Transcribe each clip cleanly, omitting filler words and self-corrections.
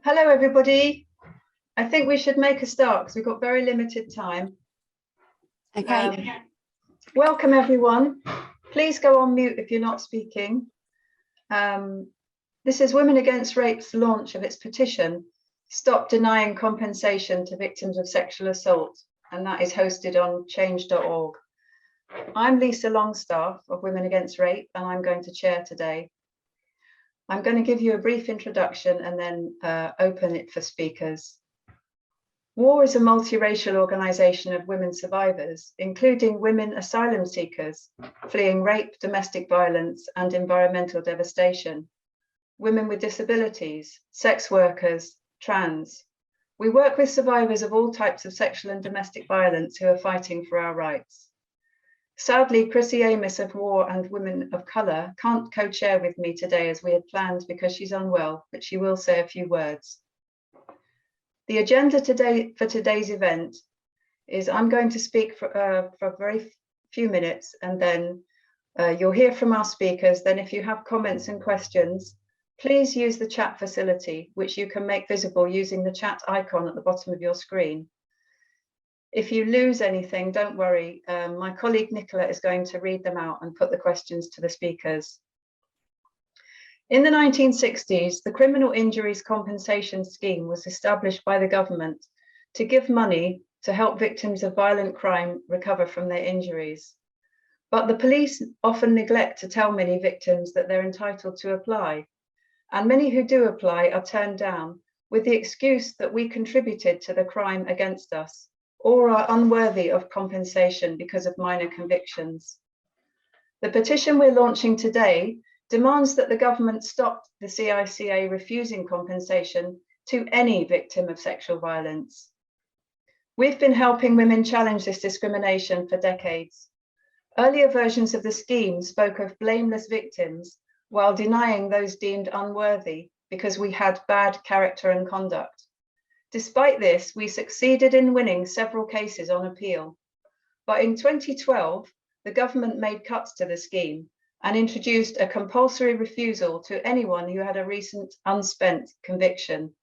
Hello, everybody. I think we should make a start because we've got very limited time. Okay. Welcome, everyone. Please go on mute if you're not speaking. This is Women Against Rape's launch of its petition, Stop Denying Compensation to Victims of Sexual Assault, and that is hosted on change.org. I'm Lisa Longstaff of Women Against Rape, and I'm going to chair today. I'm going to give you a brief introduction and then open it for speakers. WAR is a multiracial organisation of women survivors, including women asylum seekers fleeing rape, domestic violence and environmental devastation, women with disabilities, sex workers, trans. We work with survivors of all types of sexual and domestic violence who are fighting for our rights. Sadly, Chrissy Amos of WAR and Women of Colour can't co-chair with me today as we had planned because she's unwell, but she will say a few words. The agenda today for today's event is I'm going to speak for a very few minutes, and then you'll hear from our speakers. Then if you have comments and questions, please use the chat facility, which you can make visible using the chat icon at the bottom of your screen. If you lose anything, don't worry. My colleague Nicola is going to read them out and put the questions to the speakers. In the 1960s, the Criminal Injuries Compensation Scheme was established by the government to give money to help victims of violent crime recover from their injuries. But the police often neglect to tell many victims that they're entitled to apply. And many who do apply are turned down with the excuse that we contributed to the crime against us, or are unworthy of compensation because of minor convictions. The petition we're launching today demands that the government stop the CICA refusing compensation to any victim of sexual violence. We've been helping women challenge this discrimination for decades. Earlier versions of the scheme spoke of blameless victims while denying those deemed unworthy because we had bad character and conduct. Despite this, we succeeded in winning several cases on appeal. But in 2012, the government made cuts to the scheme and introduced a compulsory refusal to anyone who had a recent unspent conviction.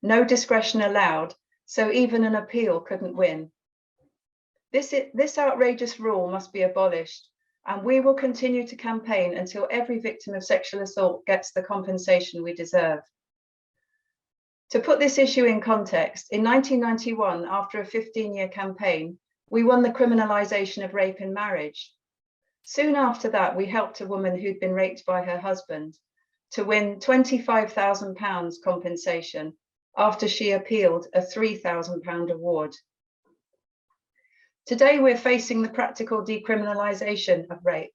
No discretion allowed, so even an appeal couldn't win. This outrageous rule must be abolished, and we will continue to campaign until every victim of sexual assault gets the compensation we deserve. To put this issue in context, in 1991, after a 15-year campaign, we won the criminalisation of rape in marriage. Soon after that, we helped a woman who'd been raped by her husband to win £25,000 compensation after she appealed a £3,000 award. Today, we're facing the practical decriminalisation of rape,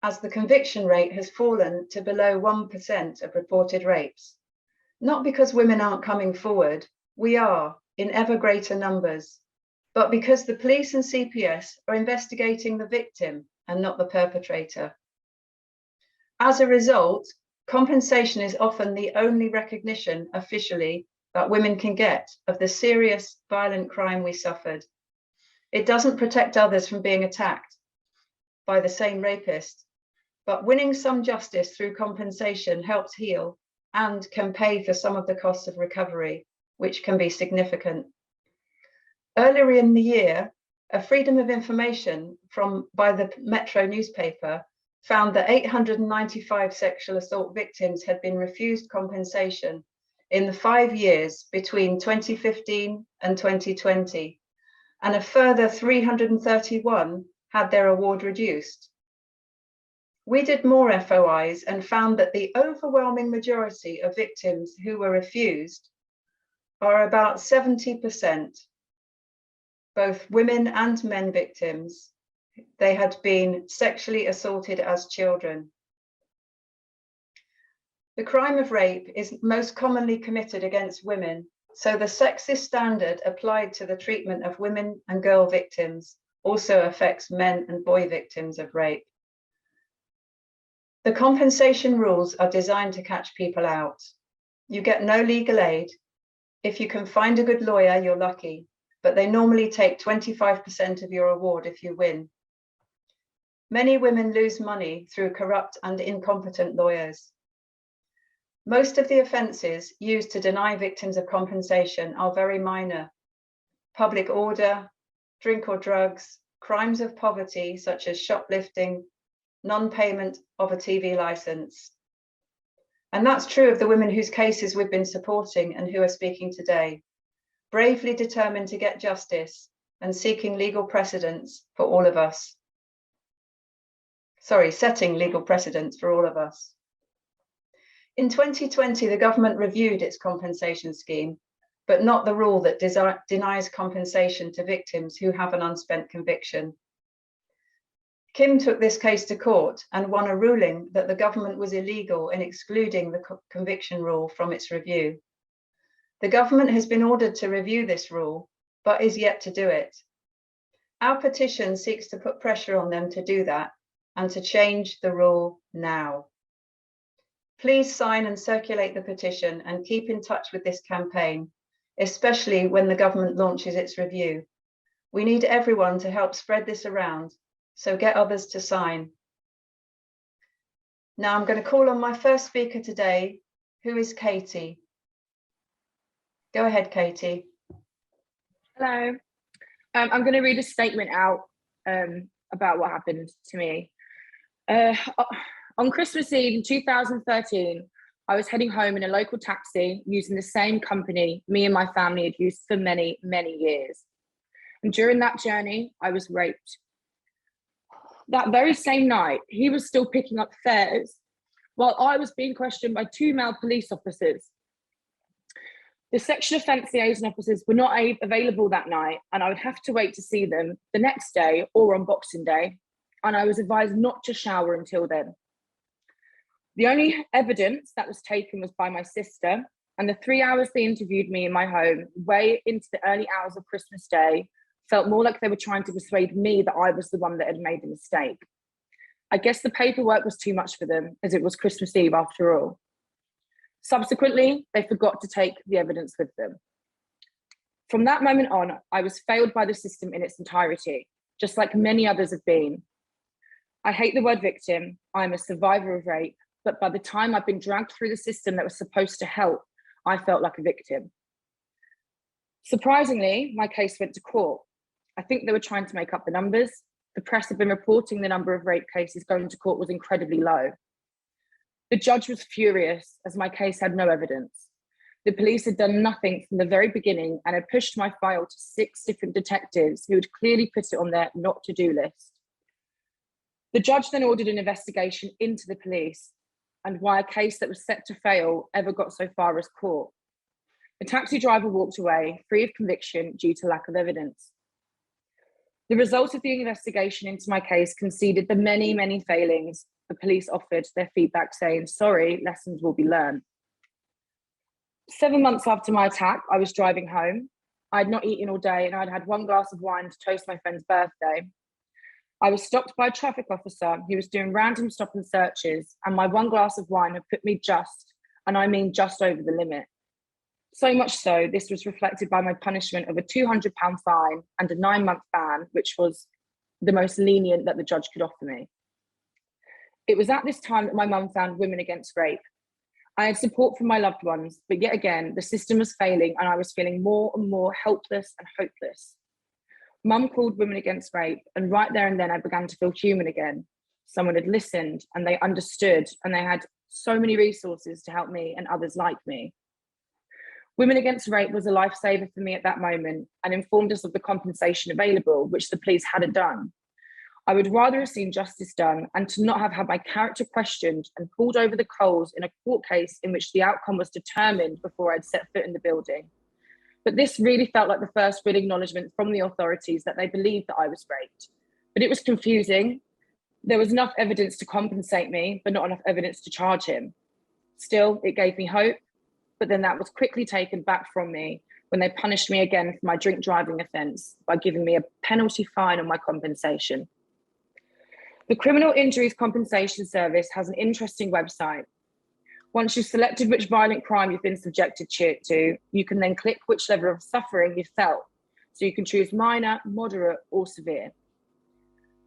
as the conviction rate has fallen to below 1% of reported rapes. Not because women aren't coming forward, we are in ever greater numbers, but because the police and CPS are investigating the victim and not the perpetrator. As a result, compensation is often the only recognition officially that women can get of the serious violent crime we suffered. It doesn't protect others from being attacked by the same rapist, but winning some justice through compensation helps heal and can pay for some of the costs of recovery, which can be significant. Earlier in the year, a Freedom of Information by the Metro newspaper found that 895 sexual assault victims had been refused compensation in the 5 years between 2015 and 2020, and a further 331 had their award reduced. We did more FOIs and found that the overwhelming majority of victims who were refused are about 70%, both women and men victims. They had been sexually assaulted as children. The crime of rape is most commonly committed against women, so the sexist standard applied to the treatment of women and girl victims also affects men and boy victims of rape. The compensation rules are designed to catch people out. You get no legal aid. If you can find a good lawyer, you're lucky, but they normally take 25% of your award if you win. Many women lose money through corrupt and incompetent lawyers. Most of the offences used to deny victims of compensation are very minor: public order, drink or drugs, crimes of poverty such as shoplifting, non-payment of a TV licence. And that's true of the women whose cases we've been supporting and who are speaking today, bravely determined to get justice and seeking legal precedents for all of us. Setting legal precedents for all of us. In 2020, the government reviewed its compensation scheme, but not the rule that denies compensation to victims who have an unspent conviction. Kim took this case to court and won a ruling that the government was illegal in excluding the conviction rule from its review. The government has been ordered to review this rule, but is yet to do it. Our petition seeks to put pressure on them to do that and to change the rule now. Please sign and circulate the petition and keep in touch with this campaign, especially when the government launches its review. We need everyone to help spread this around, so get others to sign. Now I'm going to call on my first speaker today, who is Katie. Go ahead, Katie. Hello. I'm going to read a statement out about what happened to me. On Christmas Eve in 2013, I was heading home in a local taxi using the same company me and my family had used for many, many years. And during that journey, I was raped. That very same night, he was still picking up fares while I was being questioned by 2 male police officers. The sexual offence liaison officers were not available that night, and I would have to wait to see them the next day or on Boxing Day, and I was advised not to shower until then. The only evidence that was taken was by my sister, and the 3 hours they interviewed me in my home, way into the early hours of Christmas Day, felt more like they were trying to persuade me that I was the one that had made the mistake. I guess the paperwork was too much for them, as it was Christmas Eve after all. Subsequently, they forgot to take the evidence with them. From that moment on, I was failed by the system in its entirety, just like many others have been. I hate the word victim. I'm a survivor of rape, but by the time I've been dragged through the system that was supposed to help, I felt like a victim. Surprisingly, my case went to court. I think they were trying to make up the numbers. The press had been reporting the number of rape cases going to court was incredibly low. The judge was furious as my case had no evidence. The police had done nothing from the very beginning and had pushed my file to 6 different detectives who had clearly put it on their not to do list. The judge then ordered an investigation into the police and why a case that was set to fail ever got so far as court. The taxi driver walked away free of conviction due to lack of evidence. The results of the investigation into my case conceded the many, many failings. The police offered their feedback saying, sorry, lessons will be learned. 7 months after my attack, I was driving home. I had not eaten all day and I'd had 1 glass of wine to toast my friend's birthday. I was stopped by a traffic officer who was doing random stop and searches, and my 1 glass of wine had put me just, and I mean just over the limit. So much so, this was reflected by my punishment of a £200 fine and a 9-month ban, which was the most lenient that the judge could offer me. It was at this time that my mum found Women Against Rape. I had support from my loved ones, but yet again, the system was failing and I was feeling more and more helpless and hopeless. Mum called Women Against Rape, and right there and then I began to feel human again. Someone had listened and they understood, and they had so many resources to help me and others like me. Women Against Rape was a lifesaver for me at that moment and informed us of the compensation available, which the police hadn't done. I would rather have seen justice done and to not have had my character questioned and pulled over the coals in a court case in which the outcome was determined before I'd set foot in the building. But this really felt like the first real acknowledgement from the authorities that they believed that I was raped. But it was confusing. There was enough evidence to compensate me, but not enough evidence to charge him. Still, it gave me hope, but then that was quickly taken back from me when they punished me again for my drink driving offence by giving me a penalty fine on my compensation. The Criminal Injuries Compensation Service has an interesting website. Once you've selected which violent crime you've been subjected to, you can then click which level of suffering you felt. So you can choose minor, moderate, or severe.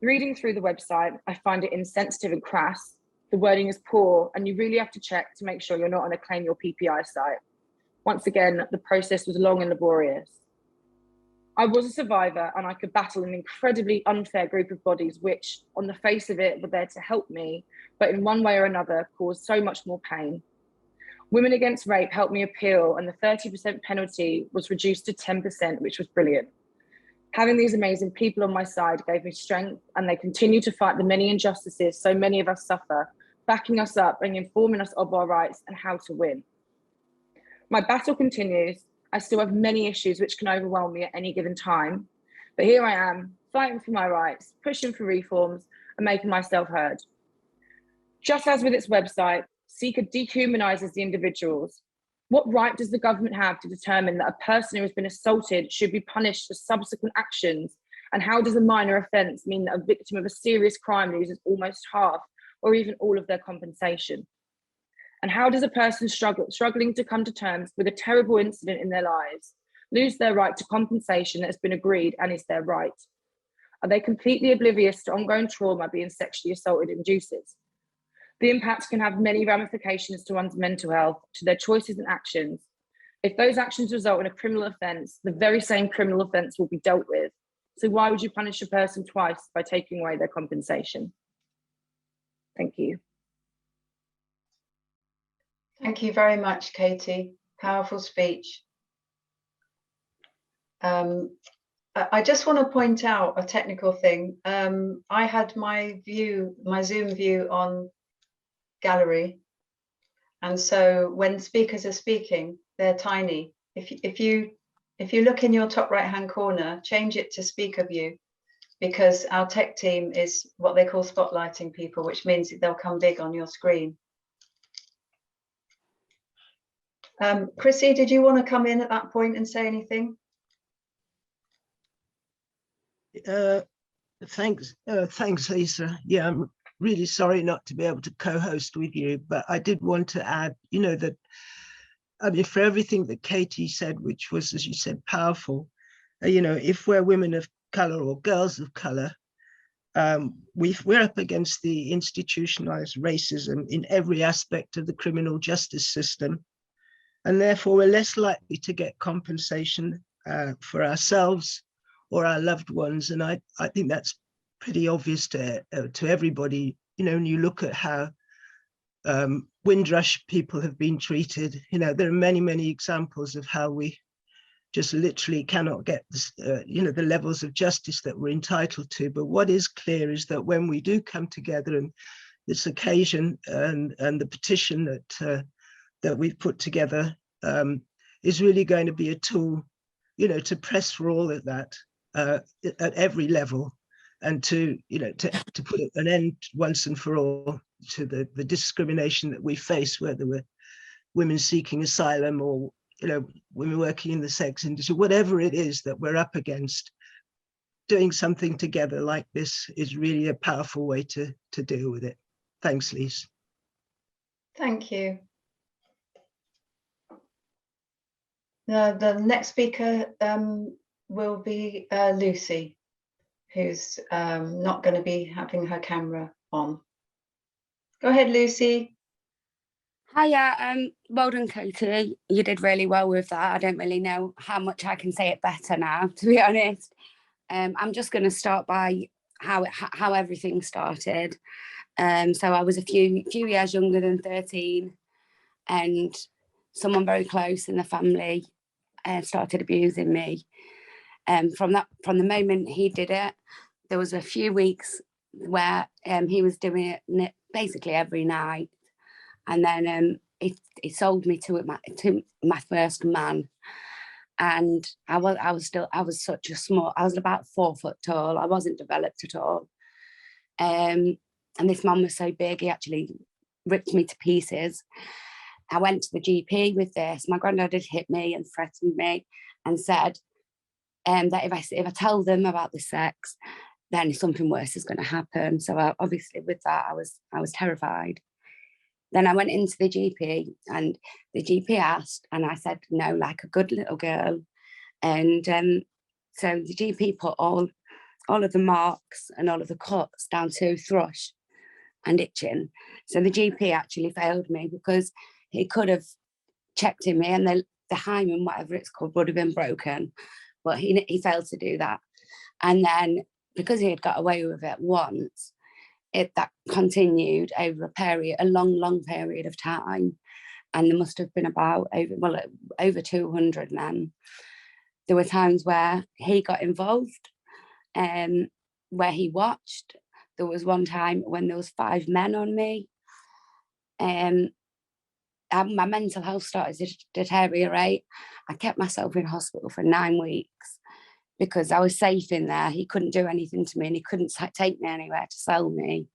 Reading through the website, I find it insensitive and crass. The wording is poor, and you really have to check to make sure you're not on a claim your PPI site. Once again, the process was long and laborious. I was a survivor, and I could battle an incredibly unfair group of bodies which, on the face of it, were there to help me, but in one way or another caused so much more pain. Women Against Rape helped me appeal, and the 30% penalty was reduced to 10%, which was brilliant. Having these amazing people on my side gave me strength, and they continue to fight the many injustices so many of us suffer, backing us up and informing us of our rights and how to win. My battle continues. I still have many issues which can overwhelm me at any given time, but here I am, fighting for my rights, pushing for reforms, and making myself heard. Just as with its website, Seeker dehumanizes the individuals. What right does the government have to determine that a person who has been assaulted should be punished for subsequent actions? And how does a minor offence mean that a victim of a serious crime loses almost half or even all of their compensation? And how does a person struggling to come to terms with a terrible incident in their lives lose their right to compensation that has been agreed and is their right? Are they completely oblivious to ongoing trauma being sexually assaulted induces? The impact can have many ramifications to one's mental health, to their choices and actions. If those actions result in a criminal offence, the very same criminal offence will be dealt with. So why would you punish a person twice by taking away their compensation? Thank you. Thank you very much, Katie. Powerful speech. I just want to point out a technical thing. I had my Zoom view on gallery, and so when speakers are speaking, they're tiny. If you look in your top right hand corner, change it to speaker view, because our tech team is what they call spotlighting people, which means they'll come big on your screen. Chrissy, did you want to come in at that point and say anything? Thanks, Lisa. Yeah, I'm really sorry not to be able to co-host with you, but I did want to add, that, I mean, for everything that Katie said, which was, as you said, powerful, if we're women of color or girls of color, we're up against the institutionalized racism in every aspect of the criminal justice system, and therefore we're less likely to get compensation for ourselves or our loved ones. And I think that's pretty obvious to everybody. When you look at how Windrush people have been treated, there are many, many examples of how we just literally cannot get this, the levels of justice that we're entitled to. But what is clear is that when we do come together, and this occasion and the petition that we've put together is really going to be a tool, to press for all of that at every level, and to put an end once and for all to the discrimination that we face, whether we're women seeking asylum or women working in the sex industry, whatever it is that we're up against. Doing something together like this is really a powerful way to deal with it. Thanks, Lise. Thank you. The next speaker will be Lucy, who's not going to be having her camera on. Go ahead, Lucy. Hiya, well done, Katie. You did really well with that. I don't really know how much I can say it better now, to be honest. I'm just going to start by how everything started. So I was a few years younger than 13, and someone very close in the family started abusing me. From the moment he did it, there was a few weeks where he was doing it basically every night, and then he sold me to my first man. And I was such a small, I was about 4 foot tall. I wasn't developed at all. And this man was so big, he actually ripped me to pieces. I went to the GP with this. My granddad had hit me and threatened me and said that if I tell them about the sex, then something worse is going to happen. So obviously with that, I was terrified. Then I went into the GP, and the GP asked, and I said no, like a good little girl. And so the GP put all of the marks and all of the cuts down to thrush. and itching. So the GP actually failed me because he could have checked in me and the hymen, whatever it's called, would have been broken, but he failed to do that. And then because he had got away with it once, that continued over a long period of time. And there must have been about over 200 men. There were times where he got involved, where he watched. There was one time when there was 5 men on me. My mental health started to deteriorate. I kept myself in hospital for 9 weeks because I was safe in there. He couldn't do anything to me and he couldn't take me anywhere to sell me.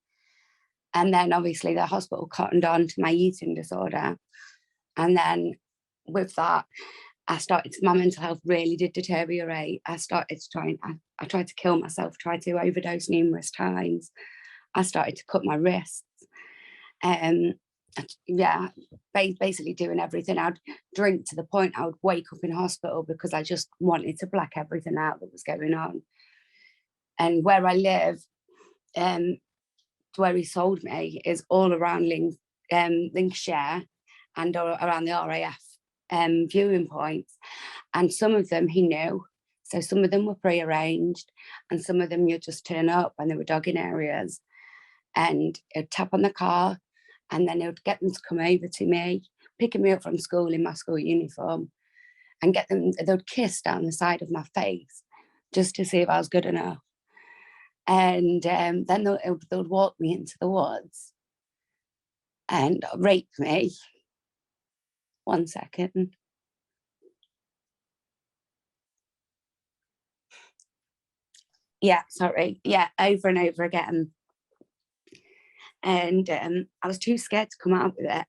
And then obviously the hospital cottoned on to my eating disorder. And then with that, my mental health really did deteriorate. I tried to kill myself, tried to overdose numerous times. I started to cut my wrists. Basically doing everything. I'd drink to the point I would wake up in hospital because I just wanted to black everything out that was going on. And where I live, where he sold me is all around Lincolnshire and around the RAF viewing points. And some of them he knew. So some of them were pre-arranged and some of them you'd just turn up and they were dogging areas. And he'd tap on the car and then he would get them to come over to me, picking me up from school in my school uniform and they would kiss down the side of my face just to see if I was good enough. And then they would walk me into the woods and rape me. 1 second. Yeah, sorry. Yeah, over and over again. And I was too scared to come out with it.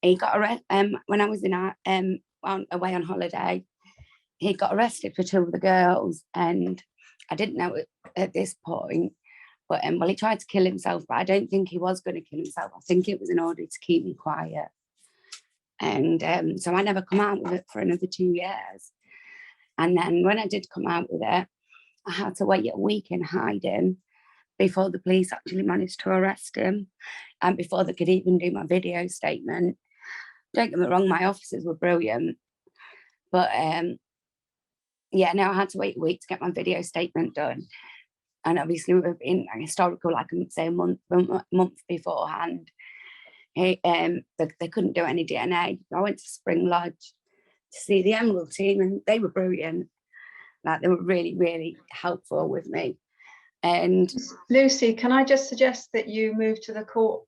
He got arrested when I was away on holiday. He got arrested for 2 of the girls, and I didn't know it at this point. But he tried to kill himself, but I don't think he was going to kill himself. I think it was in order to keep me quiet. And so I never come out with it for another 2 years. And then when I did come out with it, I had to wait a week in hiding before the police actually managed to arrest him and before they could even do my video statement. Don't get me wrong, my officers were brilliant. But now I had to wait a week to get my video statement done. And obviously we've been historical, like I would say, a month beforehand. They couldn't do any DNA. I went to Spring Lodge to see the Emerald team and they were brilliant. Like they were really, really helpful with me. And Lucy, can I just suggest that you move to the court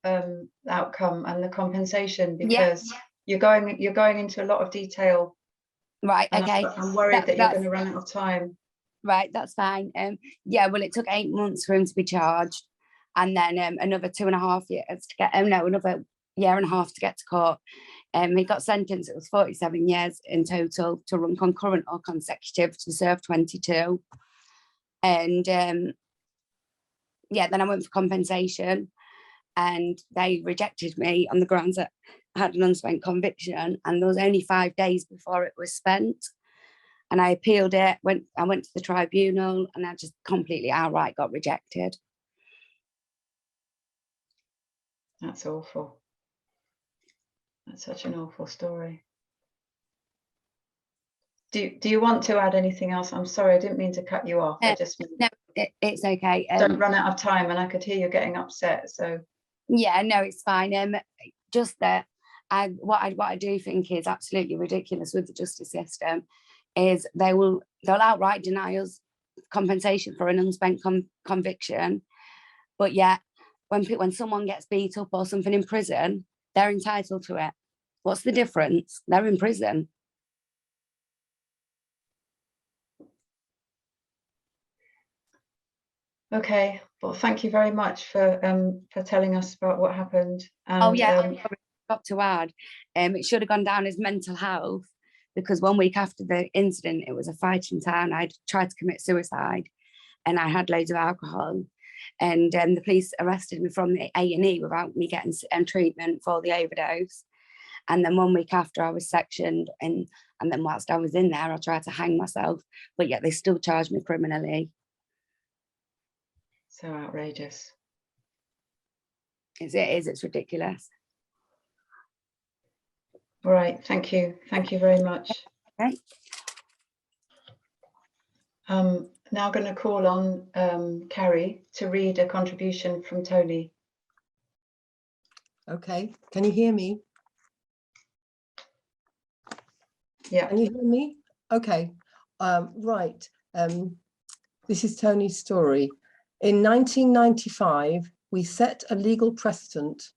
outcome and the compensation, because you're going into a lot of detail. Right, okay. I'm worried that you're going to run out of time. Right, that's fine. Well, it took 8 months for him to be charged, and then another 2.5 years to get another 1.5 years to get to court. He got sentenced. It was 47 years in total to run concurrent or consecutive, to serve 22. And then I went for compensation, and they rejected me on the grounds that I had an unspent conviction, and there was only 5 days before it was spent. And I appealed it. I went to the tribunal, and I just completely outright got rejected. That's awful. That's such an awful story. Do you want to add anything else? I'm sorry, I didn't mean to cut you off. No, it's okay. Don't run out of time, and I could hear you getting upset. So yeah, no, it's fine. Just that what I do think is absolutely ridiculous with the justice system is they'll outright deny us compensation for an unspent conviction, but yet when someone gets beat up or something in prison, they're entitled to it. What's the difference? They're in prison. okay, well, thank you very much for telling us about what happened. And, I forgot to add, it should have gone down as mental health, because 1 week after the incident, it was a fighting town. I'd tried to commit suicide and I had loads of alcohol, and the police arrested me from the A&E without me getting treatment for the overdose. And then 1 week after, I was sectioned, and then whilst I was in there, I tried to hang myself, but yet they still charged me criminally. So outrageous. It's ridiculous. All right, thank you. Thank you very much. Okay. Now going to call on Carrie to read a contribution from Tony. Okay, can you hear me? Yeah. Can you hear me? Okay, right. This is Tony's story. In 1995, we set a legal precedent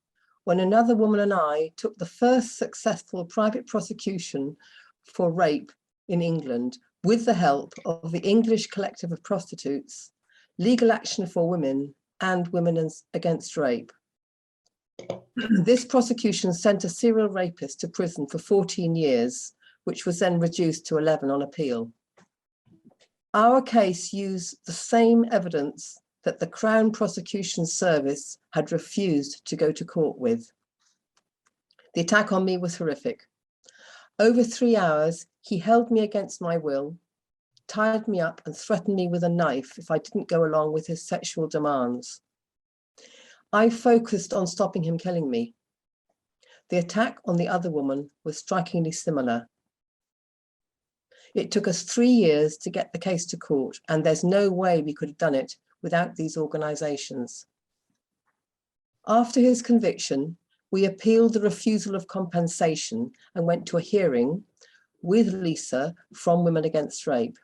when another woman and I took the first successful private prosecution for rape in England with the help of the English Collective of Prostitutes, Legal Action for Women, and Women Against Rape. This prosecution sent a serial rapist to prison for 14 years, which was then reduced to 11 on appeal. Our case used the same evidence that the Crown Prosecution Service had refused to go to court with. The attack on me was horrific. Over 3 hours, he held me against my will, tied me up and threatened me with a knife if I didn't go along with his sexual demands. I focused on stopping him killing me. The attack on the other woman was strikingly similar. It took us 3 years to get the case to court, and there's no way we could have done it without these organisations. After his conviction, we appealed the refusal of compensation and went to a hearing with Lisa from Women Against Rape.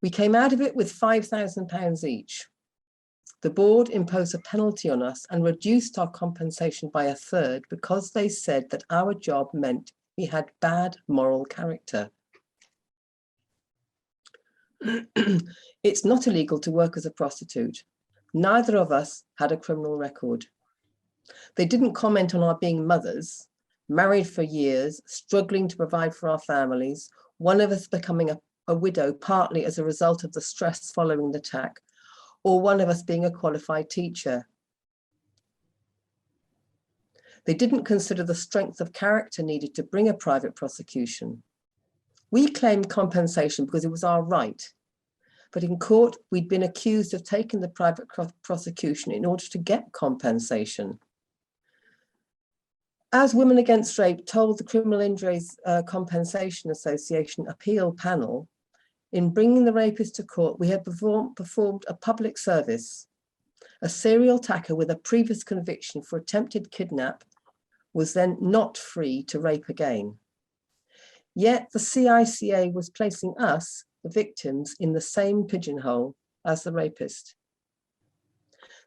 We came out of it with £5,000 each. The board imposed a penalty on us and reduced our compensation by a third because they said that our job meant we had bad moral character. It's not illegal to work as a prostitute. Neither of us had a criminal record. They didn't comment on our being mothers, married for years, struggling to provide for our families, one of us becoming a widow partly as a result of the stress following the attack, or one of us being a qualified teacher. They didn't consider the strength of character needed to bring a private prosecution. We claimed compensation because it was our right, but in court, we'd been accused of taking the private prosecution in order to get compensation. As Women Against Rape told the Criminal Injuries Compensation Association appeal panel, in bringing the rapist to court, we had performed a public service. A serial attacker with a previous conviction for attempted kidnap was then not free to rape again. Yet the CICA was placing us, the victims, in the same pigeonhole as the rapist.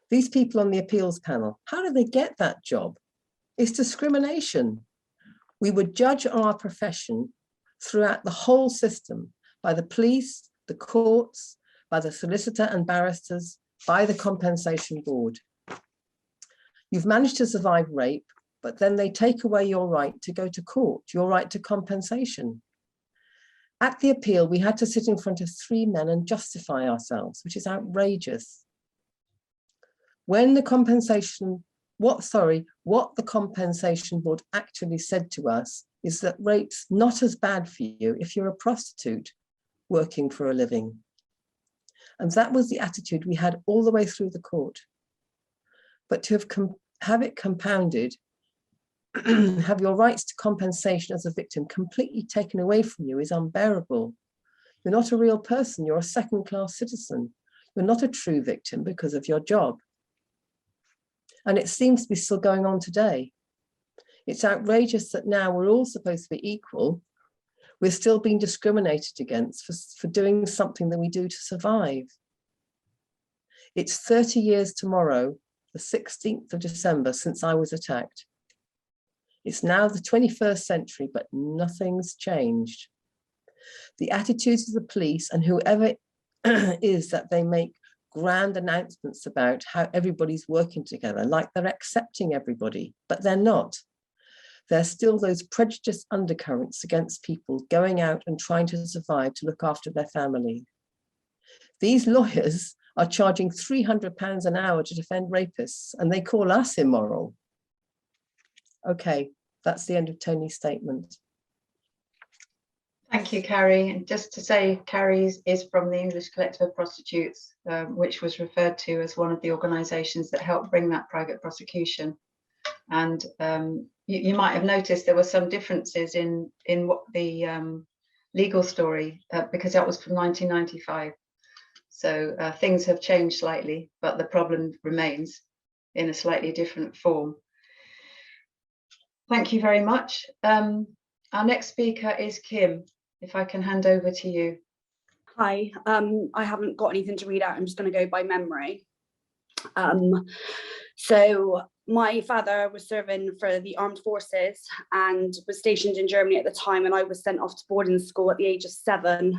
These people on the appeals panel, how did they get that job? It's discrimination. We would judge our profession throughout the whole system, by the police, the courts, by the solicitor and barristers, by the compensation board. You've managed to survive rape, but then they take away your right to go to court, your right to compensation. At the appeal, we had to sit in front of 3 men and justify ourselves, which is outrageous. When the compensation, what the compensation board actually said to us is that rape's not as bad for you if you're a prostitute working for a living. And that was the attitude we had all the way through the court. But to have it compounded, have your rights to compensation as a victim completely taken away from you is unbearable. You're not a real person, you're a second-class citizen. You're not a true victim because of your job. And it seems to be still going on today. It's outrageous that now we're all supposed to be equal. We're still being discriminated against for doing something that we do to survive. It's 30 years tomorrow, the 16th of December, since I was attacked. It's now the 21st century, but nothing's changed. The attitudes of the police and whoever is that they make grand announcements about how everybody's working together, like they're accepting everybody, but they're not. There's still those prejudiced undercurrents against people going out and trying to survive to look after their family. These lawyers are charging £300 an hour to defend rapists, and they call us immoral. Okay, that's the end of Tony's statement. Thank you, Carrie. And just to say, Carrie is from the English Collective of Prostitutes, which was referred to as one of the organisations that helped bring that private prosecution. And you might have noticed there were some differences in what the legal story, because that was from 1995. So things have changed slightly, but the problem remains in a slightly different form. Thank you very much. Our next speaker is Kim. If I can hand over to you. Hi, I haven't got anything to read out. I'm just going to go by memory. So my father was serving for the armed forces and was stationed in Germany at the time, and I was sent off to boarding school at the age of 7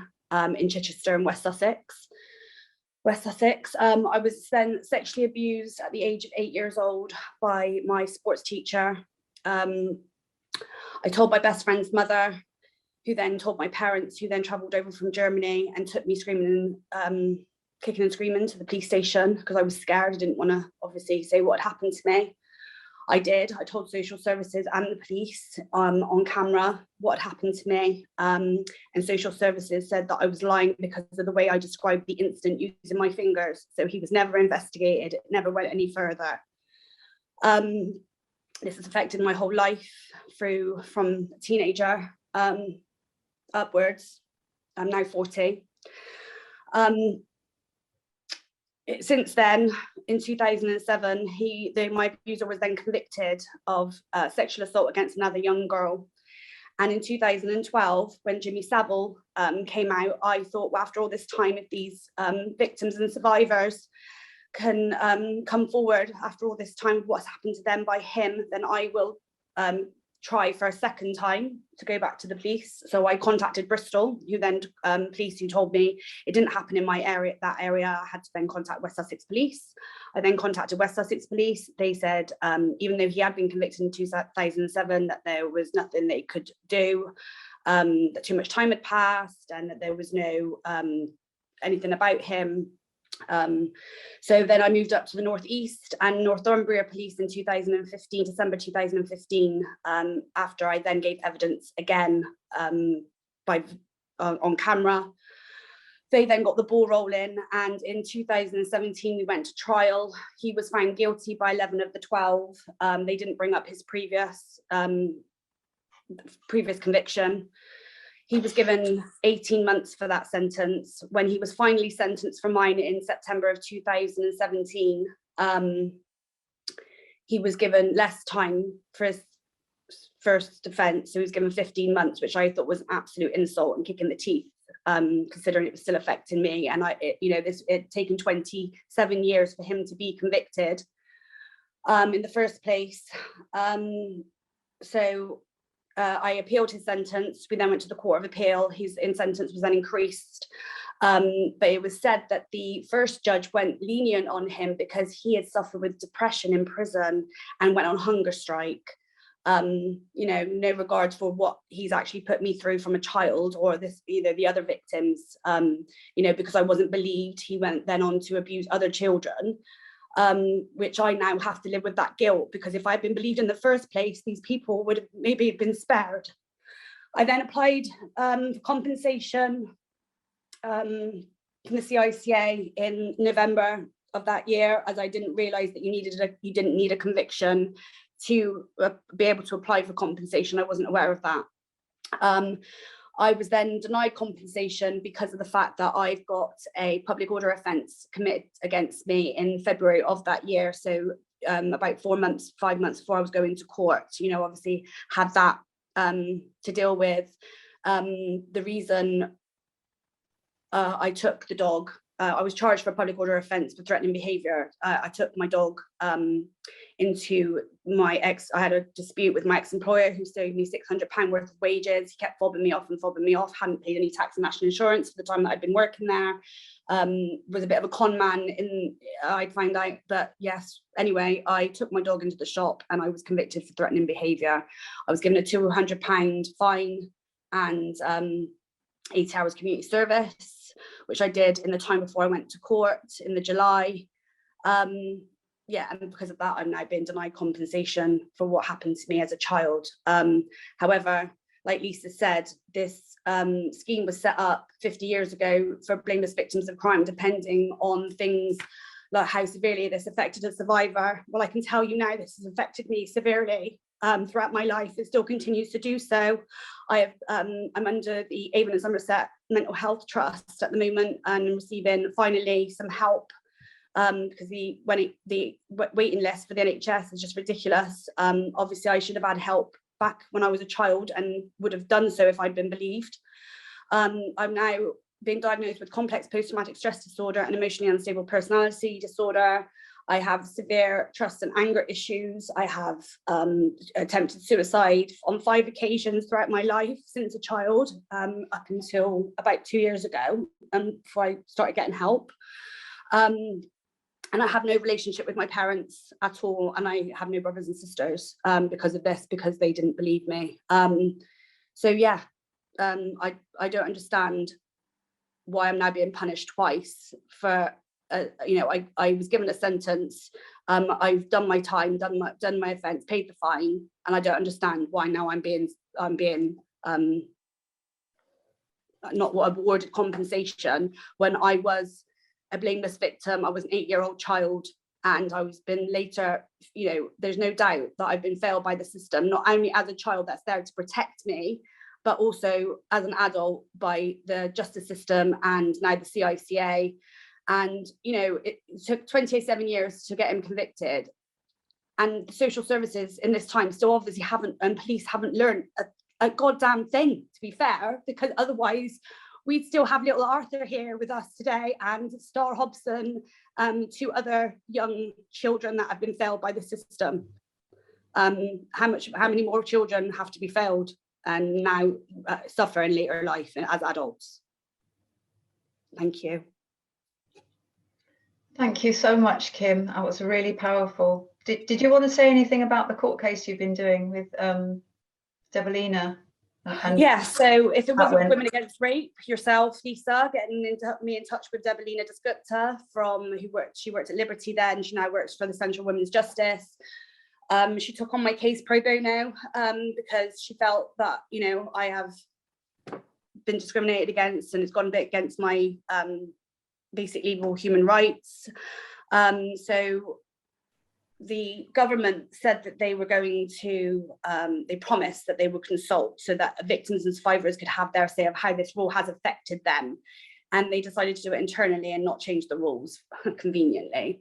in Chichester in West Sussex. I was then sexually abused at the age of 8 years old by my sports teacher. I told my best friend's mother, who then told my parents, who then travelled over from Germany and took me screaming, kicking and screaming to the police station because I was scared. I didn't want to obviously say what had happened to me. I did. I told social services and the police on camera what had happened to me. And social services said that I was lying because of the way I described the incident using my fingers. So he was never investigated. It never went any further. This has affected my whole life from a teenager upwards. I'm now 40. Since then, in 2007, my abuser was then convicted of sexual assault against another young girl. And in 2012, when Jimmy Savile came out, I thought, well, after all this time, if these victims and survivors can come forward after all this time, what's happened to them by him, then I will try for a second time to go back to the police. So I contacted Bristol, who then police, who told me it didn't happen in my area. That area, I had to then contact West Sussex Police. I then contacted West Sussex Police. They said, even though he had been convicted in 2007, that there was nothing they could do, that too much time had passed, and that there was no anything about him. So then I moved up to the northeast and Northumbria Police in 2015, December 2015, after I then gave evidence again on camera. They then got the ball rolling, and in 2017 we went to trial. He was found guilty by 11 of the 12. They didn't bring up his previous conviction. He was given 18 months for that sentence. When he was finally sentenced for mine in September of 2017, he was given less time for his first offence. So he was given 15 months, which I thought was an absolute insult and kick in the teeth, considering it was still affecting me. And it had taken 27 years for him to be convicted in the first place. I appealed his sentence. We then went to the Court of Appeal. His sentence was then increased. But it was said that the first judge went lenient on him because he had suffered with depression in prison and went on hunger strike. No regard for what he's actually put me through from a child or the other victims, because I wasn't believed. He went then on to abuse other children. Which I now have to live with that guilt, because if I'd been believed in the first place, these people would have maybe been spared. I then applied for compensation from the CICA in November of that year, as I didn't realise that you didn't need a conviction to be able to apply for compensation. I wasn't aware of that. I was then denied compensation because of the fact that I've got a public order offence committed against me in February of that year. So about 5 months before I was going to court, obviously had that to deal with. The reason I took the dog, I was charged for a public order offence for threatening behaviour. I took my dog into I had a dispute with my ex-employer who owed me £600 worth of wages. He kept fobbing me off, hadn't paid any tax and national insurance for the time that I'd been working there. Was a bit of a con man, I'd find out. But yes, anyway, I took my dog into the shop and I was convicted for threatening behaviour. I was given a £200 fine and 8 hours community service, which I did in the time before I went to court in the July. And because of that, I've now been denied compensation for what happened to me as a child. However, like Lisa said, this scheme was set up 50 years ago for blameless victims of crime, depending on things like how severely this affected a survivor. Well, I can tell you now, this has affected me severely throughout my life. It still continues to do so. I'm under the Avon and Somerset Mental Health Trust at the moment and receiving finally some help because the waiting list for the NHS is just ridiculous. Obviously, I should have had help back when I was a child and would have done so if I'd been believed. I'm now being diagnosed with complex post-traumatic stress disorder and emotionally unstable personality disorder. I have severe trust and anger issues. I have attempted suicide on 5 occasions throughout my life since a child, up until about 2 years ago, before I started getting help. And I have no relationship with my parents at all. And I have no brothers and sisters because of this, because they didn't believe me. So yeah, I don't understand why I'm now being punished twice for, I was given a sentence. I've done my time, done my offence, paid the fine, and I don't understand why now I'm being not awarded compensation when I was a blameless victim. I was an 8-year-old child, and I was been later, there's no doubt that I've been failed by the system, not only as a child that's there to protect me, but also as an adult by the justice system and now the CICA. And, it took 27 years to get him convicted. And social services in this time still obviously haven't, and police haven't learned a goddamn thing, to be fair, because otherwise we'd still have little Arthur here with us today, and Star Hobson, 2 other young children that have been failed by the system. How many more children have to be failed and now suffer in later life as adults? Thank you. Thank you so much, Kim. That was really powerful. Did you want to say anything about the court case you've been doing with Debolina? Yeah, so if it wasn't Women Against Rape, yourself, Lisa, getting me in touch with Debolina Dasgupta she worked at Liberty then, she now works for the Central Women's Justice. She took on my case pro bono because she felt that, I have been discriminated against and it's gone a bit against my basic legal human rights. So the government said that they were going to, they promised that they would consult so that victims and survivors could have their say of how this rule has affected them. And they decided to do it internally and not change the rules, conveniently.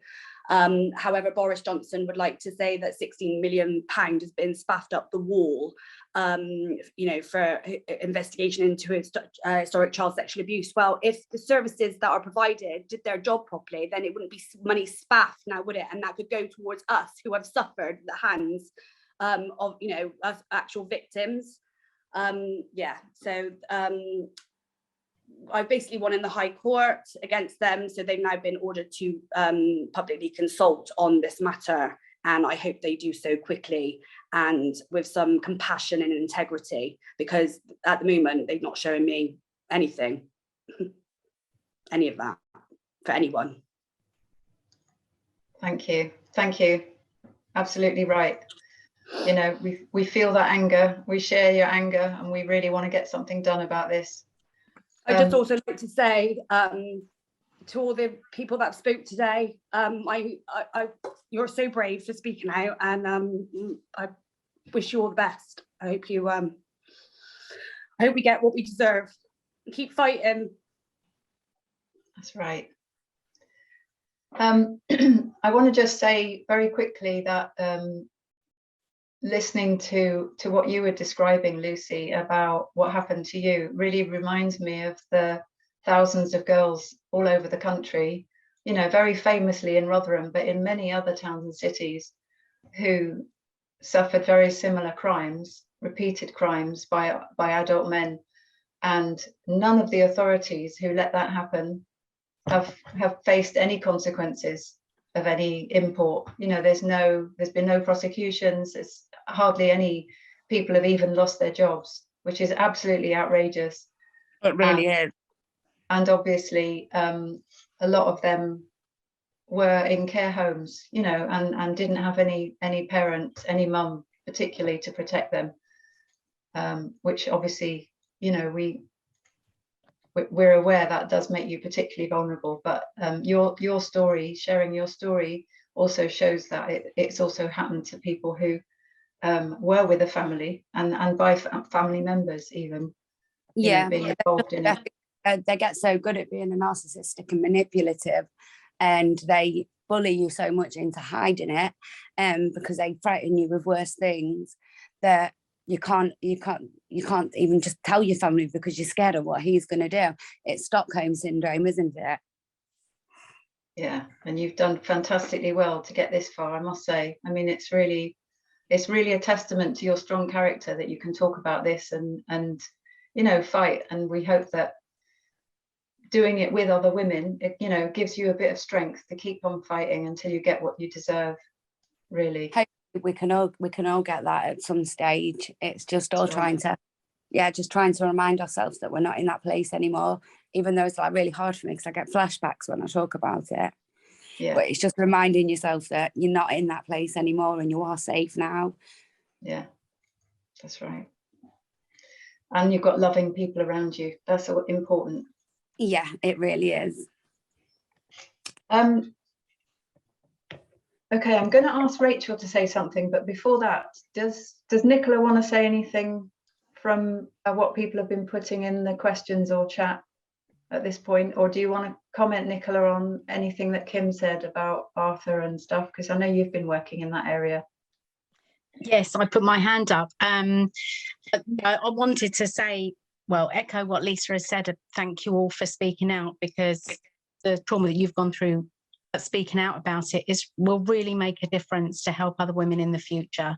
However, Boris Johnson would like to say that £16 million has been spaffed up the wall, for investigation into historic child sexual abuse. Well, if the services that are provided did their job properly, then it wouldn't be money spaffed now, would it? And that could go towards us who have suffered the hands of, us actual victims. I basically won in the High Court against them, so they've now been ordered to publicly consult on this matter, and I hope they do so quickly and with some compassion and integrity, because at the moment they've not shown me anything, any of that for anyone. Thank you. Absolutely right. We feel that anger, we share your anger, and we really want to get something done about this. I just also like to say to all the people that spoke today, you're so brave for speaking out, and I wish you all the best. I hope we get what we deserve. Keep fighting. That's right. I want to just say very quickly that listening to what you were describing, Lucy, about what happened to you really reminds me of the thousands of girls all over the country, very famously in Rotherham, but in many other towns and cities, who suffered very similar crimes, repeated crimes by adult men, and none of the authorities who let that happen have faced any consequences of any import. There's been no prosecutions. It's hardly any people have even lost their jobs, which is absolutely outrageous. It really is. And obviously a lot of them were in care homes, and didn't have any parent, any mum particularly, to protect them. which obviously, you know, we're aware that does make you particularly vulnerable, but your story, sharing your story, also shows that it's also happened to people who were with a family and by family members even, you know, being involved in it. They get so good at being a narcissistic and manipulative, and they bully you so much into hiding it, because they threaten you with worse things, that you can't even just tell your family because you're scared of what he's going to do. It's Stockholm syndrome, isn't it? Yeah, and you've done fantastically well to get this far, I must say. I mean, it's really a testament to your strong character that you can talk about this and you know, fight. And we hope that doing it with other women, it, you know, gives you a bit of strength to keep on fighting until you get what you deserve, really. We can all get that at some stage. It's just all trying to remind ourselves that we're not in that place anymore, even though it's like really hard for me because I get flashbacks when I talk about it. Yeah. But it's just reminding yourself that you're not in that place anymore and you are safe now. Yeah, that's right. And you've got loving people around you. That's important. Yeah, it really is. Okay, I'm going to ask Rachel to say something, but before that, does Nicola want to say anything from what people have been putting in the questions or chat at this point, or do you want to comment, Nicola, on anything that Kim said about Arthur and stuff? Because I know you've been working in that area. Yes, I put my hand up. I wanted to say, well, echo what Lisa has said. Thank you all for speaking out, because the trauma that you've gone through, speaking out about it will really make a difference to help other women in the future.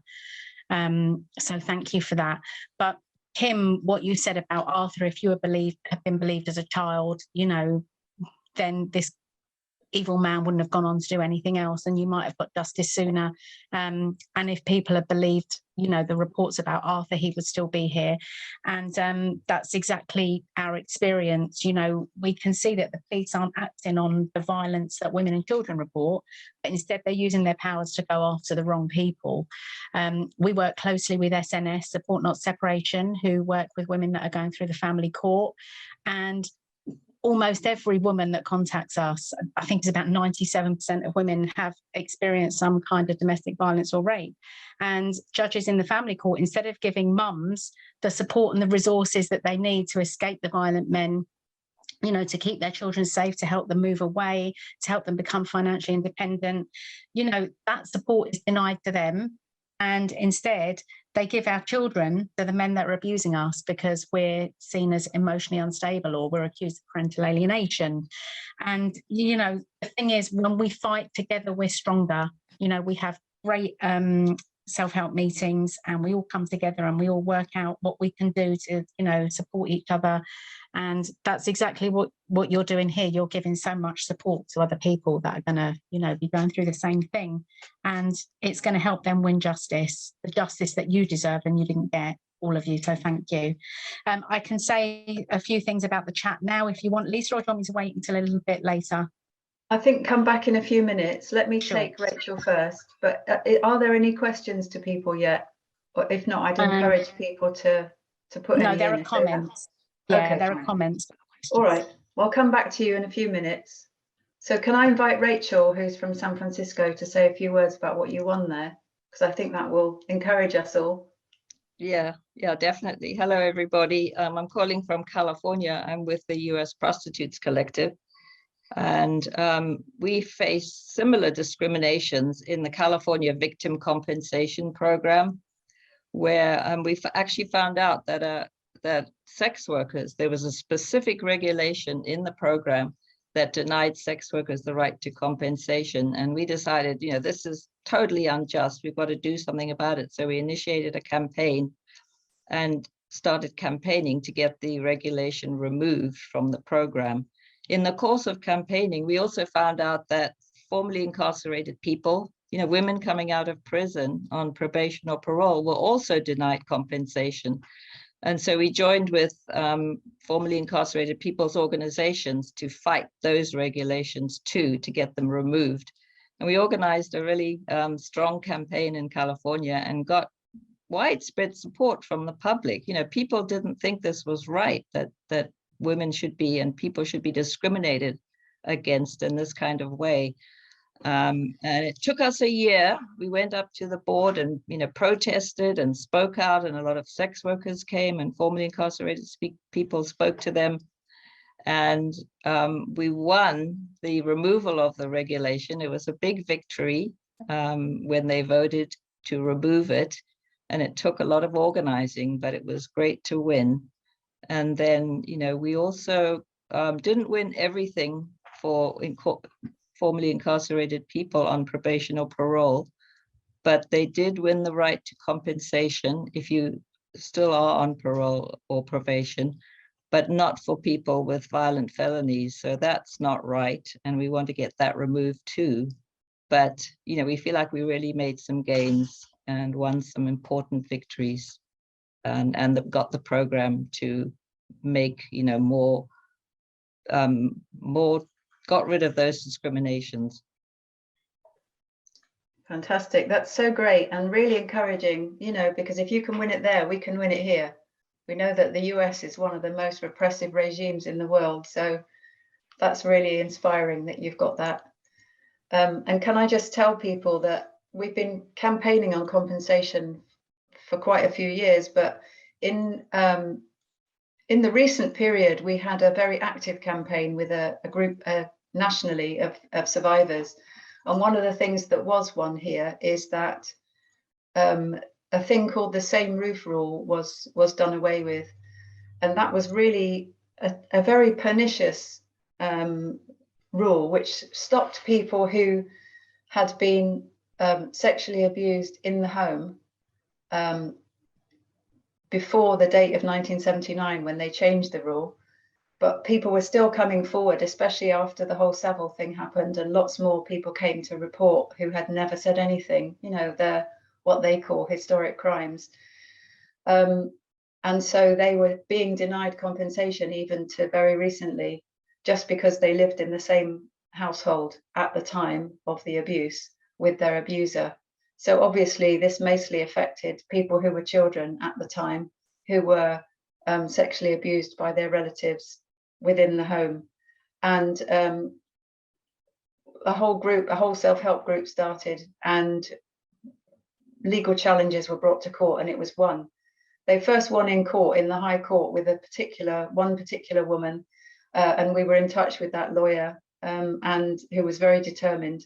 So thank you for that. But Kim, what you said about Arthur, if you have been believed as a child, you know, then this evil man wouldn't have gone on to do anything else, and you might have got justice sooner. And if people had believed, you know, the reports about Arthur, he would still be here. And that's exactly our experience. You know, we can see that the police aren't acting on the violence that women and children report, but instead they're using their powers to go after the wrong people. We work closely with SNS, Support Not Separation, who work with women that are going through the family court. And almost every woman that contacts us, I think it's about 97% of women, have experienced some kind of domestic violence or rape. And judges in the family court, instead of giving mums the support and the resources that they need to escape the violent men, you know, to keep their children safe, to help them move away, to help them become financially independent, you know, that support is denied to them. And instead, they give our children to the men that are abusing us because we're seen as emotionally unstable or we're accused of parental alienation. And, you know, the thing is, when we fight together, we're stronger. You know, we have great self-help meetings and we all come together and we all work out what we can do to, you know, support each other. And that's exactly what you're doing here. You're giving so much support to other people that are going to, you know, be going through the same thing. And it's going to help them win justice, the justice that you deserve and you didn't get, all of you. So thank you. I can say a few things about the chat now if you want. Lisa, or do you want me to wait until a little bit later? I think come back in a few minutes. Let me take Rachel first. But are there any questions to people yet? Or if not, I'd encourage people to put no, any there in are comments. Yeah, okay, there are comments. All right, well, come back to you in a few minutes. So can I invite Rachel, who's from San Francisco, to say a few words about what you won there? Because I think that will encourage us all. Yeah, definitely. Hello, everybody. I'm calling from California. I'm with the US Prostitutes Collective. And we face similar discriminations in the California Victim Compensation Program, where we've actually found out that sex workers, there was a specific regulation in the program that denied sex workers the right to compensation. And we decided, you know, this is totally unjust. We've got to do something about it. So we initiated a campaign and started campaigning to get the regulation removed from the program. In the course of campaigning, we also found out that formerly incarcerated people, you know, women coming out of prison on probation or parole, were also denied compensation. And so we joined with formerly incarcerated people's organizations to fight those regulations too, to get them removed. And we organized a really strong campaign in California and got widespread support from the public. You know, people didn't think this was right, that women should be and people should be discriminated against in this kind of way. And it took us a year. We went up to the board and, you know, protested and spoke out, and a lot of sex workers came and formerly incarcerated people spoke to them. And we won the removal of the regulation. It was a big victory when they voted to remove it. And it took a lot of organizing, but it was great to win. And then, you know, we also didn't win everything for formerly incarcerated people on probation or parole, but they did win the right to compensation if you still are on parole or probation, but not for people with violent felonies. So that's not right. And we want to get that removed too. But, you know, we feel like we really made some gains and won some important victories, and got the program to make, you know, more, got rid of those discriminations. Fantastic. That's so great and really encouraging, you know, because if you can win it there, we can win it here. We know that the US is one of the most repressive regimes in the world. So that's really inspiring that you've got that. And can I just tell people that we've been campaigning on compensation for quite a few years, but in the recent period, we had a very active campaign with a group nationally of survivors. And one of the things that was won here is that a thing called the same roof rule was done away with. And that was really a very pernicious rule, which stopped people who had been sexually abused in the home before the date of 1979 when they changed the rule. But people were still coming forward, especially after the whole Savile thing happened, and lots more people came to report who had never said anything, you know, they're what they call historic crimes. And so they were being denied compensation even to very recently, just because they lived in the same household at the time of the abuse with their abuser. So obviously this mostly affected people who were children at the time, who were sexually abused by their relatives within the home. And a whole self-help group started, and legal challenges were brought to court, and it was won. They first won in court, in the High Court, with one particular woman, and we were in touch with that lawyer, and who was very determined.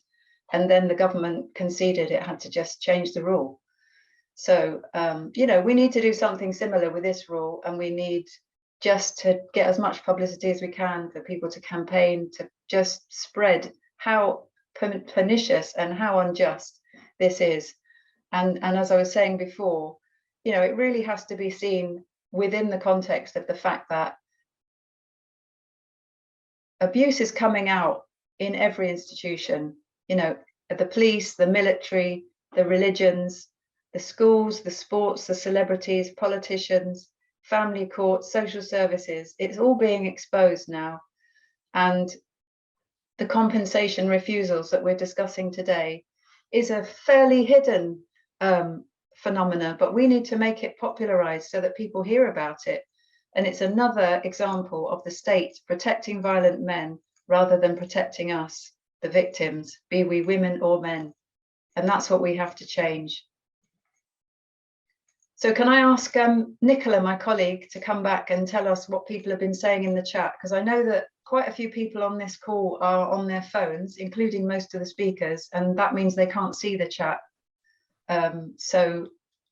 And then the government conceded it had to just change the rule. So, you know, we need to do something similar with this rule, and we need just to get as much publicity as we can for people to campaign, to just spread how pernicious and how unjust this is. And as I was saying before, you know, it really has to be seen within the context of the fact that abuse is coming out in every institution, you know, the police, the military, the religions, the schools, the sports, the celebrities, politicians, family courts, social services. It's all being exposed now. And the compensation refusals that we're discussing today is a fairly hidden phenomena, but we need to make it popularized so that people hear about it. And it's another example of the state protecting violent men rather than protecting us, the victims, be we women or men. And that's what we have to change. So can I ask Nicola, my colleague, to come back and tell us what people have been saying in the chat? Because I know that quite a few people on this call are on their phones, including most of the speakers, and that means they can't see the chat.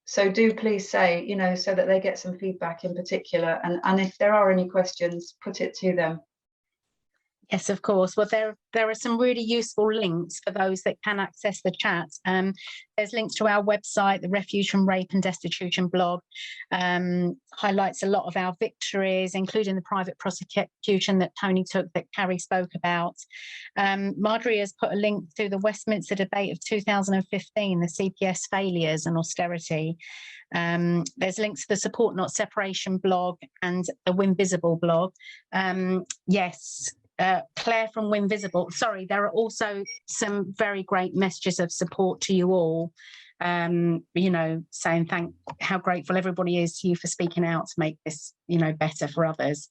So do please say, you know, so that they get some feedback in particular. And if there are any questions, put it to them. Yes, of course. Well, there are some really useful links for those that can access the chat. There's links to our website, the Refuge from Rape and Destitution blog, highlights a lot of our victories, including the private prosecution that Tony took that Carrie spoke about. Marjorie has put a link to the Westminster debate of 2015, the CPS failures and austerity. There's links to the Support Not Separation blog and the Winvisible blog. Yes. Claire from Winvisible. Sorry, there are also some very great messages of support to you all. you know, saying how grateful everybody is to you for speaking out to make this, you know, better for others.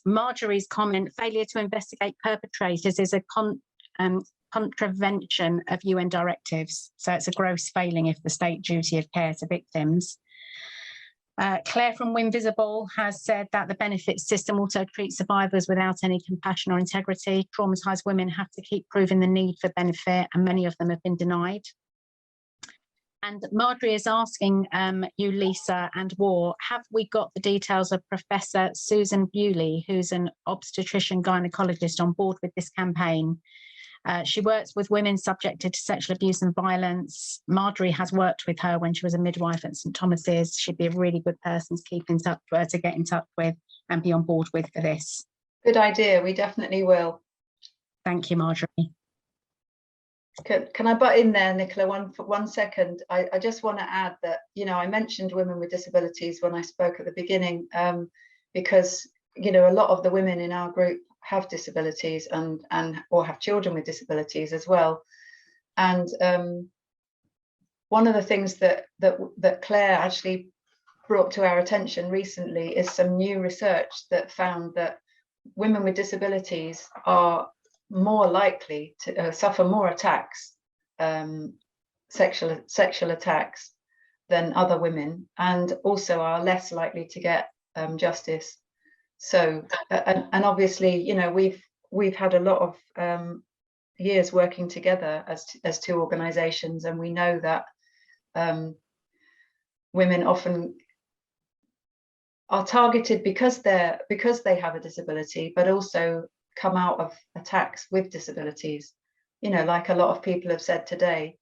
Marjorie's comment, failure to investigate perpetrators is a contravention of UN directives. So it's a gross failing if the state duty of care to victims. Claire from Winvisible has said that the benefits system also treats survivors without any compassion or integrity. Traumatised women have to keep proving the need for benefit, and many of them have been denied. And Marjorie is asking you, Lisa and War, have we got the details of Professor Susan Bewley, who's an obstetrician gynecologist, on board with this campaign? She works with women subjected to sexual abuse and violence. Marjorie has worked with her when she was a midwife at St Thomas's. She'd be a really good person to keep in touch with, to get in touch with and be on board with for this. Good idea. We definitely will. Thank you, Marjorie. Can I butt in there, Nicola, for 1 second? I just want to add that, you know, I mentioned women with disabilities when I spoke at the beginning, because, you know, a lot of the women in our group have disabilities and or have children with disabilities as well. And one of the things that Claire actually brought to our attention recently is some new research that found that women with disabilities are more likely to suffer more attacks, sexual attacks, than other women, and also are less likely to get justice. So, and obviously, you know, we've had a lot of years working together as two organisations, and we know that women often are targeted because they have a disability, but also come out of attacks with disabilities. You know, like a lot of people have said today,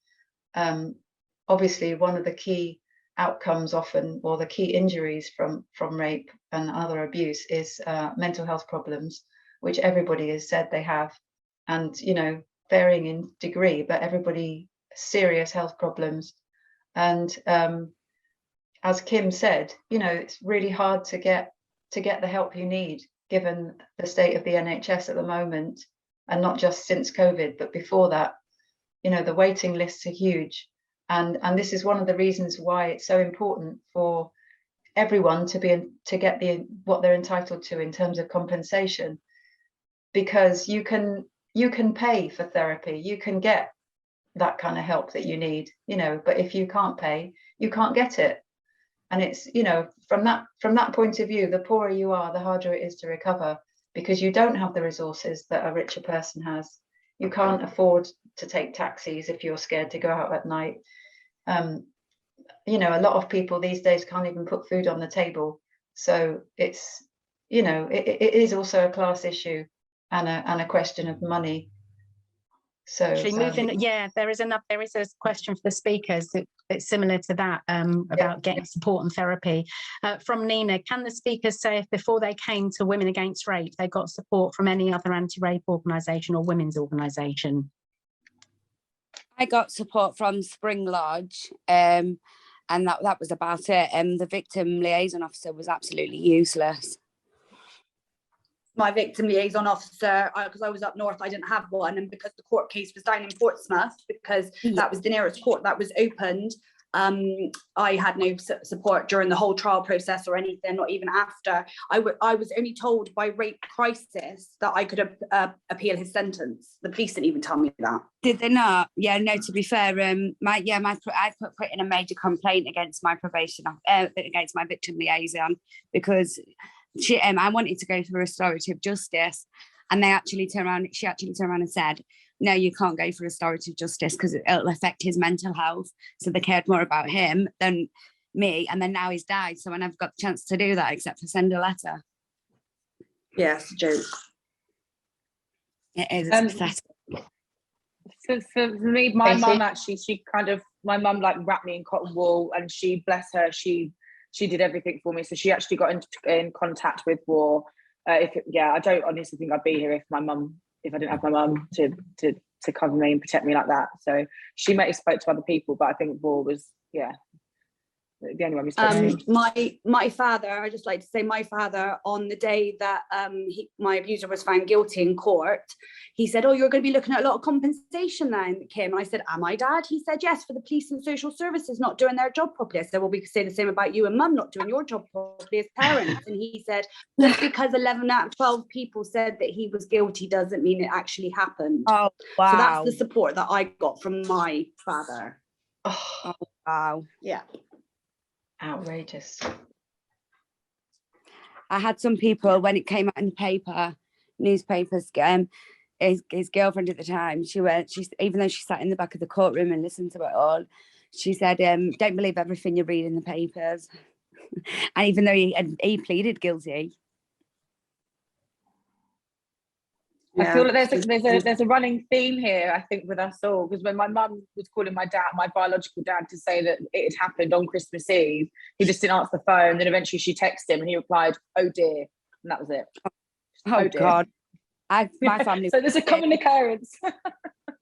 obviously one of the key outcomes often, or the key injuries from rape and other abuse, is mental health problems, which everybody has said they have, and, you know, varying in degree, but everybody, serious health problems. And as Kim said, you know, it's really hard to get the help you need, given the state of the NHS at the moment, and not just since COVID, but before that. You know, the waiting lists are huge. And this is one of the reasons why it's so important for everyone to get what they're entitled to in terms of compensation, because you can pay for therapy, you can get that kind of help that you need, you know, but if you can't pay, you can't get it. And it's, you know, from that point of view, the poorer you are, the harder it is to recover, because you don't have the resources that a richer person has. You can't afford to take taxis if you're scared to go out at night. You know, a lot of people these days can't even put food on the table. So it's, you know, it is also a class issue and a question of money. So actually there is a question for the speakers that's similar to that, about getting support and therapy. From Nina, can the speakers say if before they came to Women Against Rape they got support from any other anti-rape organisation or women's organisation? I got support from Spring Lodge, and that was about it. The victim liaison officer was absolutely useless. My victim liaison officer, because I was up north, I didn't have one, and because the court case was down in Portsmouth, because that was the nearest court that was opened, I had no support during the whole trial process or anything, not even after. I was only told by Rape Crisis that I could appeal his sentence. The police didn't even tell me that. Did they not? Yeah, no, to be fair, I put in a major complaint against my probation, against my victim liaison, because I wanted to go for restorative justice, and she actually turned around and said, no, you can't go for restorative justice because it'll affect his mental health. So they cared more about him than me, and then now he's died, so I never got the chance to do that except for send a letter. Yeah, it's a joke. It is, it's pathetic. For me, my mum actually, my mum like wrapped me in cotton wool, and she, bless her, she did everything for me. So she actually got in contact with War. I don't honestly think I'd be here if I didn't have my mum to cover me and protect me like that. So she may have spoke to other people, but I think War was, The only one we spoke to. My father, I just like to say, my father, on the day that my abuser was found guilty in court, he said, "Oh, you're going to be looking at a lot of compensation then, Kim." I said, "Am I, Dad?" He said, "Yes, for the police and social services not doing their job properly." I said, "Well, we could say the same about you and Mum not doing your job properly as parents." And he said, "Just because 11 out of 12 people said that he was guilty doesn't mean it actually happened." Oh, wow. So that's the support that I got from my father. Oh, Wow. Yeah. outrageous. I had some people, when it came out in the paper, newspapers, his girlfriend at the time, she's even though she sat in the back of the courtroom and listened to it all, she said, "Don't believe everything you read in the papers." And even though he pleaded guilty. I feel like there's a running theme here, I think, with us all, because when my mum was calling my biological dad, to say that it had happened on Christmas Eve, he just didn't answer the phone. Then eventually she texted him and he replied, "Oh dear," and that was it. Oh dear. God. My family. So there's a common occurrence.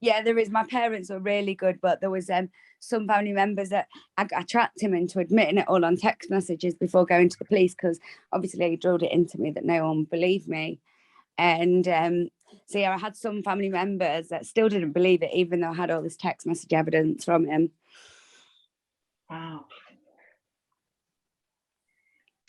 Yeah, there is. My parents were really good, but there was some family members that I tracked him into admitting it all on text messages before going to the police, because obviously he drilled it into me that no one believed me. And so yeah, I had some family members that still didn't believe it, even though I had all this text message evidence from him. Wow.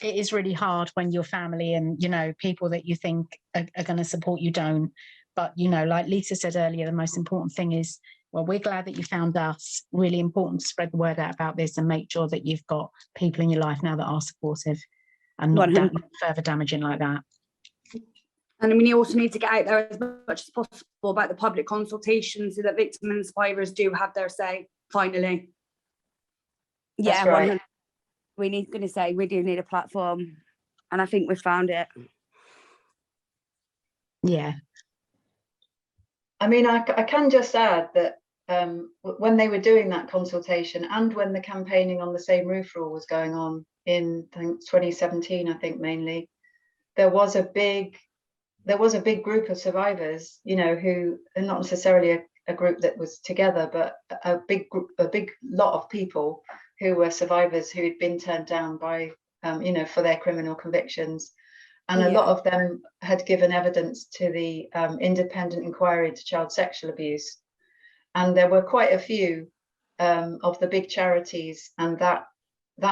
It is really hard when your family and, people that you think are going to support you don't. But, like Lisa said earlier, the most important thing is, well, we're glad that you found us. Really important to spread the word out about this and make sure that you've got people in your life now that are supportive and not further damaging like that. And we also need to get out there as much as possible about the public consultation so that victims and survivors do have their say, finally. Yeah, right. We do need a platform, and I think we've found it. Yeah. I mean, I can just add that when they were doing that consultation and when the campaigning on the Same Roof Rule was going on in 2017, I think mainly, there was a big group of survivors, who are not necessarily a group that was together, but a big lot of people who were survivors who had been turned down by, for their criminal convictions. And a lot of them had given evidence to the independent inquiry into child sexual abuse. And there were quite a few of the big charities and that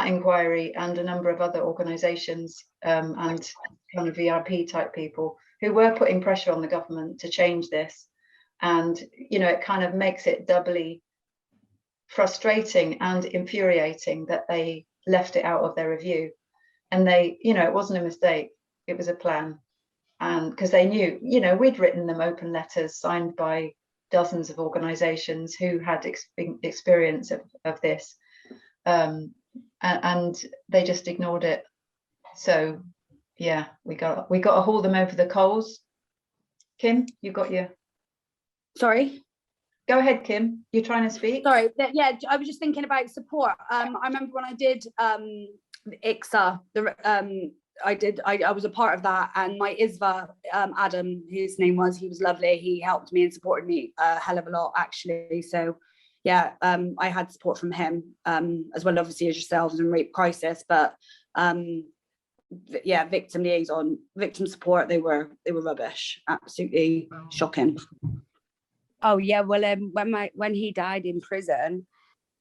inquiry and a number of other organisations and kind of VIP type people who were putting pressure on the government to change this. And, it kind of makes it doubly frustrating and infuriating that they left it out of their review. And they, it wasn't a mistake. It was a plan. And because they knew, we'd written them open letters signed by dozens of organisations who had experience of this. And they just ignored it. So yeah, we got to haul them over the coals. Kim, you got your... Sorry? Go ahead, Kim. You're trying to speak? Sorry, yeah, I was just thinking about support. I remember when I did ICSA, I was a part of that, and my ISVA, Adam, his name was, he was lovely. He helped me and supported me a hell of a lot, actually. So yeah, I had support from him, as well, obviously, as yourselves in Rape Crisis, but yeah, victim liaison, victim support, they were rubbish, absolutely shocking. Oh yeah, well, when he died in prison,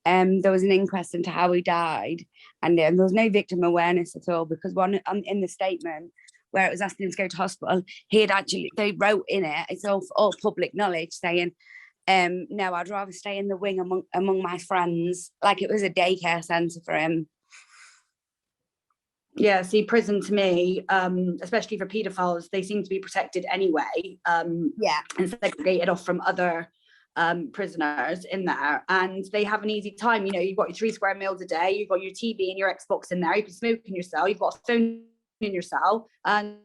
there was an inquest into how he died, and there was no victim awareness at all, because in the statement where it was asking him to go to hospital, they wrote in it, it's all public knowledge, saying, no, I'd rather stay in the wing among my friends, like it was a daycare centre for him. Yeah, see, prison to me, especially for paedophiles, they seem to be protected anyway. And segregated off from other prisoners in there, and they have an easy time. You've got your 3 square meals a day, you've got your TV and your Xbox in there, you can smoke in your cell, you've got a phone in your cell, and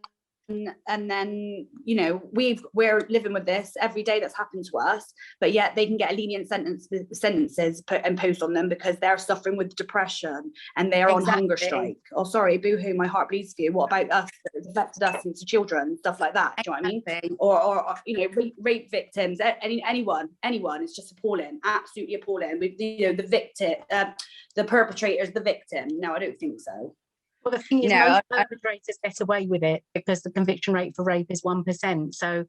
and then, you know, we're living with this every day that's happened to us, but yet they can get a lenient sentences imposed on them because they're suffering with depression and they're on hunger strike. Oh, sorry, boo-hoo, my heart bleeds for you. What about us? It's affected us into children, stuff like that. Do you know what I mean? Or you know, rape victims, anyone. It's just appalling, absolutely appalling. With, you know, the victim, the perpetrator's the victim. No, I don't think so. Well, the thing is, most perpetrators get away with it because the conviction rate for rape is 1%. So,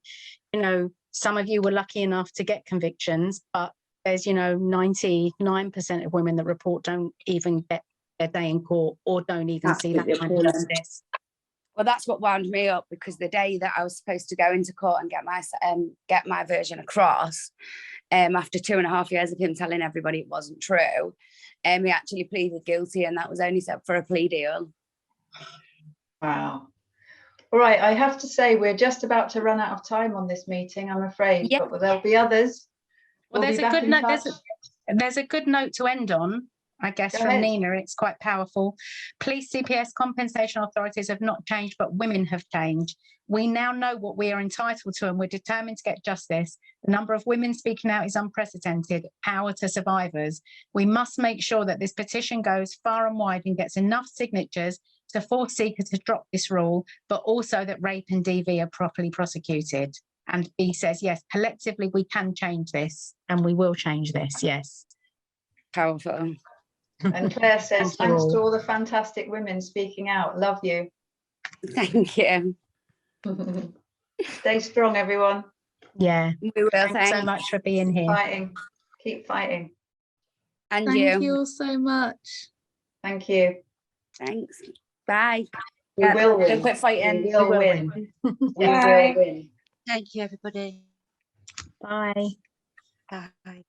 you know, some of you were lucky enough to get convictions, but there's, you know, 99% of women that report don't even get their day in court or don't even see that kind of justice. Well, that's what wound me up, because the day that I was supposed to go into court and get my version across, after 2.5 years of him telling everybody it wasn't true, he actually pleaded guilty, and that was only set for a plea deal. Wow. All right, I have to say we're just about to run out of time on this meeting, I'm afraid, Yeah. but there'll be others. Well, there's a good note to end on, I guess, from Nina. It's quite powerful. Police CPS compensation authorities have not changed, but women have changed. We now know what we are entitled to, and we're determined to get justice. The number of women speaking out is unprecedented. Power to survivors. We must make sure that this petition goes far and wide and gets enough signatures to force Seeker to drop this rule, but also that rape and DV are properly prosecuted. And B says, yes, collectively we can change this, and we will change this, yes. Powerful. And Claire says, thanks to all the fantastic women speaking out. Love you. Thank you. Stay strong, everyone. Yeah. We will. Thanks so much for being here. Fighting. Keep fighting. And Thank you all so much. Thank you. Thanks. Bye. We will win. Don't quit fighting. We will win. We will win. Thank you, everybody. Bye. Bye.